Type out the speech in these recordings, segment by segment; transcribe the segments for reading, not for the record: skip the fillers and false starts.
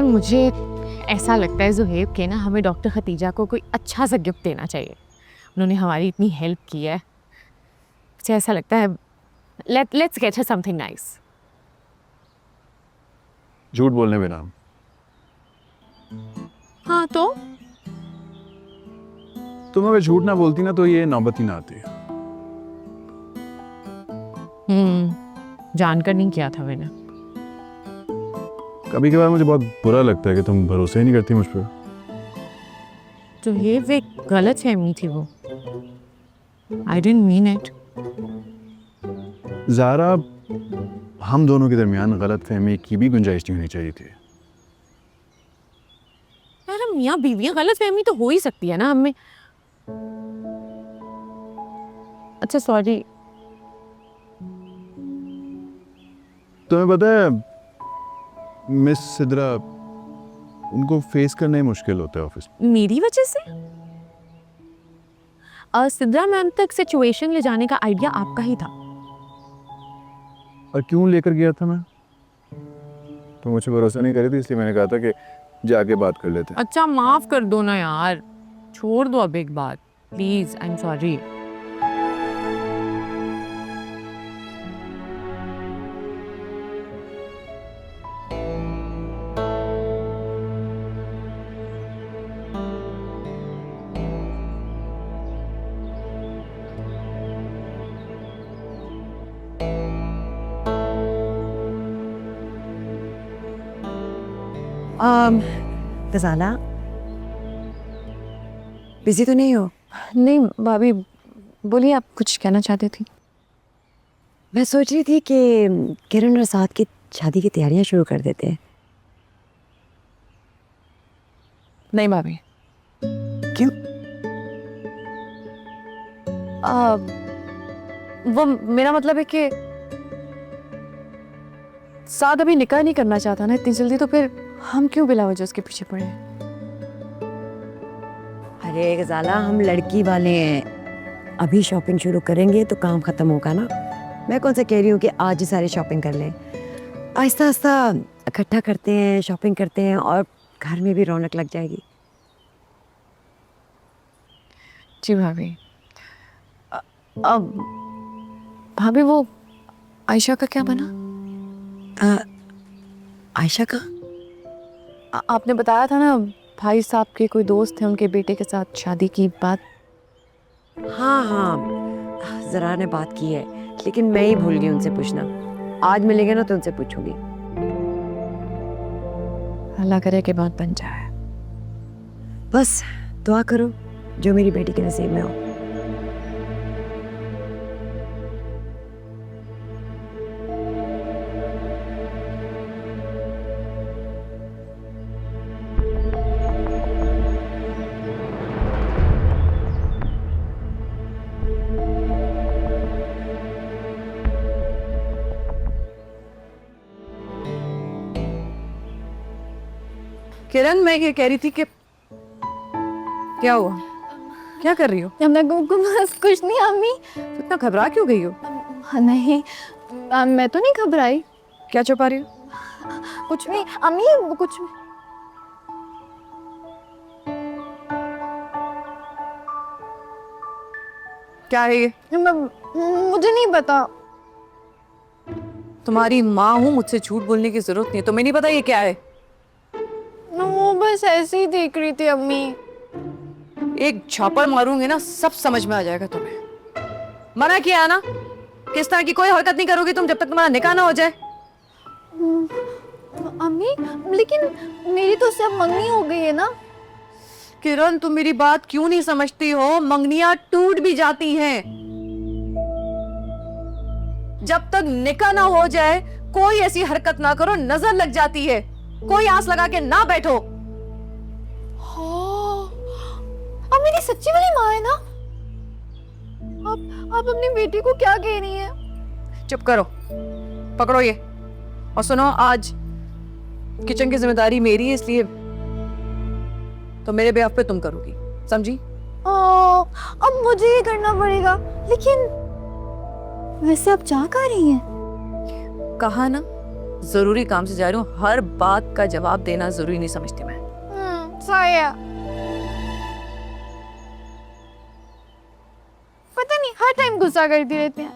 मुझे ऐसा लगता है ज़ुहैब के ना हमें डॉक्टर खतीजा को कोई अच्छा सा गिफ्ट देना चाहिए। उन्होंने हमारी इतनी हेल्प की है, मुझे ऐसा लगता है let's get her something nice. झूठ बोलने बिना। हाँ तो तुम अगर झूठ ना बोलती ना तो ये नौबत ही ना आती। जानकर नहीं किया था मैंने। कभी कभार मुझे बहुत बुरा लगता है कि तुम भरोसा ही नहीं करती मुझ पर। तो ये एक गलत फहमी थी वो। I didn't mean it. Zara, हम दोनों के दरमियान गलत फहमी की भी गुंजाइश नहीं होनी चाहिए थी। यार हम मियाँ बीवियाँ, गलत फहमी तो हो ही सकती है ना हमें। अच्छा सॉरी। तुम्हें पता है मिस सिद्रा, उनको फेस करना ही मुश्किल होता है ऑफिस में। मेरी वजह से? सिद्रा मैम तक सिचुएशन ले जाने का आइडिया आपका ही था। और क्यों लेकर गया था मैं? तो मुझे भरोसा नहीं करी थी, इसलिए मैंने कहा था कि जाके बात कर लेते हैं। अच्छा माफ कर दो ना यार, छोड़ दो अब एक बात please. I am sorry. Ghazala, busy तो नहीं हो? नहीं भाभी, बोलिए, आप कुछ कहना चाहती थी? मैं सोच रही थी कि किरण और साथ की शादी की तैयारियां शुरू कर देते हैं। नहीं भाभी। क्यों? वो मेरा मतलब है कि साथ अभी निकाह नहीं करना चाहता ना इतनी जल्दी, तो फिर हम क्यों बिला वजह उसके पीछे पड़े हैं? अरे गजाला, हम लड़की वाले हैं, अभी शॉपिंग शुरू करेंगे तो काम खत्म होगा ना। मैं कौन सा कह रही हूँ कि आज ही सारी शॉपिंग कर लें। आहिस्ता आहिस्ता इकट्ठा करते हैं, शॉपिंग करते हैं और घर में भी रौनक लग जाएगी। जी भाभी। अब भाभी, वो आयशा का क्या बना? आयशा का? आपने बताया था ना भाई साहब के कोई दोस्त थे, उनके बेटे के साथ शादी की बात। हाँ हाँ, जरा ने बात की है, लेकिन मैं ही भूल गई उनसे पूछना। आज मिलेंगे ना तो उनसे पूछूंगी। अल्लाह करे कि बात बन जाए। बस दुआ करो जो मेरी बेटी के नसीब में हो। किरण, मैं ये कह रही थी कि क्या हुआ, क्या कर रही हो? बस कुछ नहीं अम्मी। इतना घबरा क्यों गई हो? नहीं, मैं तो नहीं घबराई। क्या छुपा रही हो? कुछ नहीं अम्मी, वो कुछ नहीं। क्या है ये? मुझे नहीं पता। तुम्हारी माँ हूँ, मुझसे झूठ बोलने की जरूरत नहीं है। तुम्हें नहीं पता ये क्या है? वो बस ऐसे ही देख रही थी अम्मी। एक झापड़ मारूंगी ना, सब समझ में आ जाएगा तुम्हें। मना किया है ना कि इस तरह की कोई हरकत नहीं करोगी तुम जब तक तुम्हारा निकाह ना हो जाए। अम्मी, लेकिन मेरी तो उससे अब मंगनी हो गई है ना। किरण, तुम मेरी बात क्यों नहीं समझती हो? मंगनियां टूट भी जाती हैं। जब तक निकाह ना हो जाए कोई ऐसी हरकत ना करो, नजर लग जाती है। कोई आस लगा के ना बैठो। अब मेरी सच्ची वाली माँ है ना। आप अपनी बेटी को क्या कह रही है? चुप करो, पकड़ो ये। और सुनो, आज किचन की जिम्मेदारी मेरी है, इसलिए तो मेरे बेहद पे तुम करोगी, समझी? अब मुझे ही करना पड़ेगा। लेकिन वैसे आप जा कहाँ रही हैं? कहा ना जरूरी काम से जा रही हूँ, हर बात का जवाब देना जरूरी नहीं समझती मैं। साया पता नहीं हर टाइम गुस्सा करती रहती है,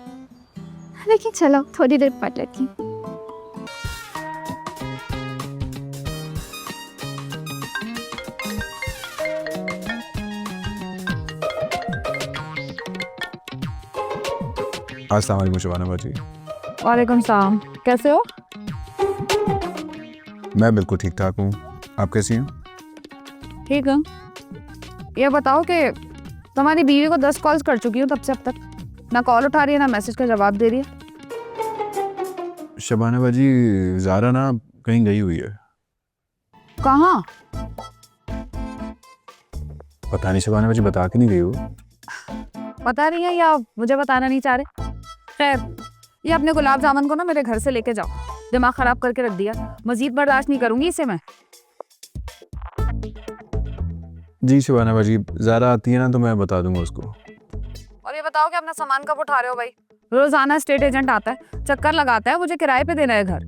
लेकिन चलो थोड़ी देर पढ़ लेती हूँ। अस्सलाम वालेकुम शबाना बाजी। वालेकुम सलाम, कैसे हो? मैं बिल्कुल ठीक ठाक हूँ, आप कैसी हैं? ठीक है। ये बताओ कि तुम्हारी बीवी को 10 कॉल्स कर चुकी हूँ तब से अब तक, ना कॉल उठा रही है ना मैसेज का जवाब दे रही है। शबाना बाजी, ज़ारा ना कहीं गई हुई है। कहाँ? पता नहीं शबाना बाजी, बता के नहीं गई हो। पता नहीं है या मुझे बताना नहीं चाह रहे। खैर, ये अपने गुलाब जामुन को ना मेरे घर से लेके जाओ, दिमाग खराब करके रख दिया, मजीद बर्दाश्त नहीं करूंगी इसे मैं। जी शबाना बाजी, ज़ारा आती है ना तो मैं बता दूंगा उसको। और ये बताओ कि अपना सामान कब उठा रहे हो भाई? रोजाना स्टेट एजेंट आता है, चक्कर लगाता है, मुझे किराए पे देना है घर।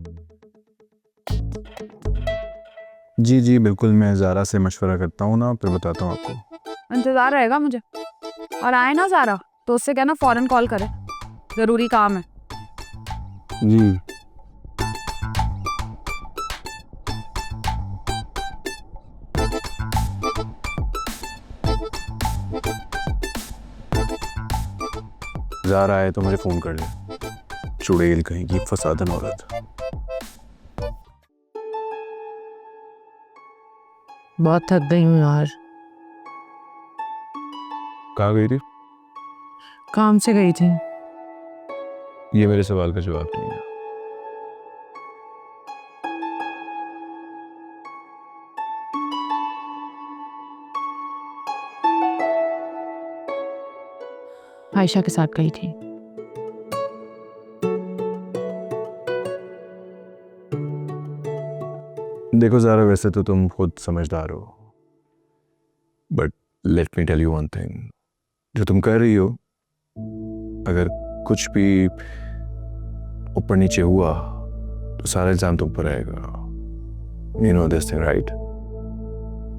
जी जी बिल्कुल, मैं ज़ारा से मशवरा करता हूँ ना, फिर बताता हूँ आपको। इंतजार रहेगा मुझे। और आए ना ज़ारा तो उससे कहना फौरन कॉल करे, जरूरी काम है। जी ज़ारा आए तो मुझे फ़ोन कर ले, चुड़ैल कहीं की फसादन औरत। बहुत थक गई हूँ यार, कहाँ गई थी? काम से गई थी। ये मेरे सवाल का जवाब नहीं है। आयशा के साथ गई थी। देखो ज़ारा, वैसे तो तुम खुद समझदार हो, but let me tell you one thing, जो तुम कर रही हो, अगर कुछ भी ऊपर नीचे हुआ तो सारा इल्ज़ाम तुम पर आएगा। You know this thing right?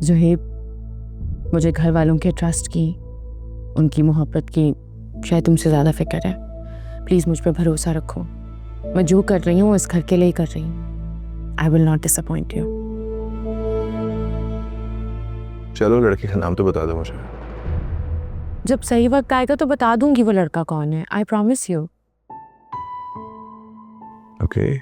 Zuhaib, मुझे घर वालों के ट्रस्ट की, उनकी मोहब्बत की शायद तुमसे ज़्यादा फिक्र है। प्लीज़ मुझ पर भरोसा रखो, मैं जो कर रही हूँ इस घर के लिए ही कर रही हूँ। I will not disappoint you. चलो लड़के का नाम तो बता दो मुझे। जब सही वक्त आएगा तो बता दूंगी वो लड़का कौन है, आई प्रॉमिस यू। ओके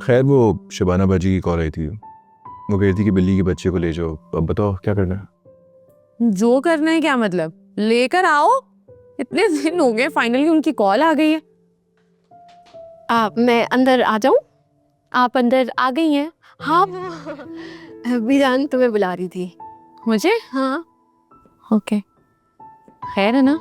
खैर, वो शबाना बाजी की कॉल आई थी, वो कह रही थी कि बिल्ली के बच्चे को ले जाओ। अब बताओ क्या करना है? जो करना है क्या मतलब, लेकर आओ। इतने दिन हो गए, फाइनली उनकी कॉल आ गई है। मैं अंदर आ जाऊं? आप अंदर आ गई हैं? हाँ बीजान तुम्हें बुला रही थी। मुझे? हाँ ओके, खैर है ना?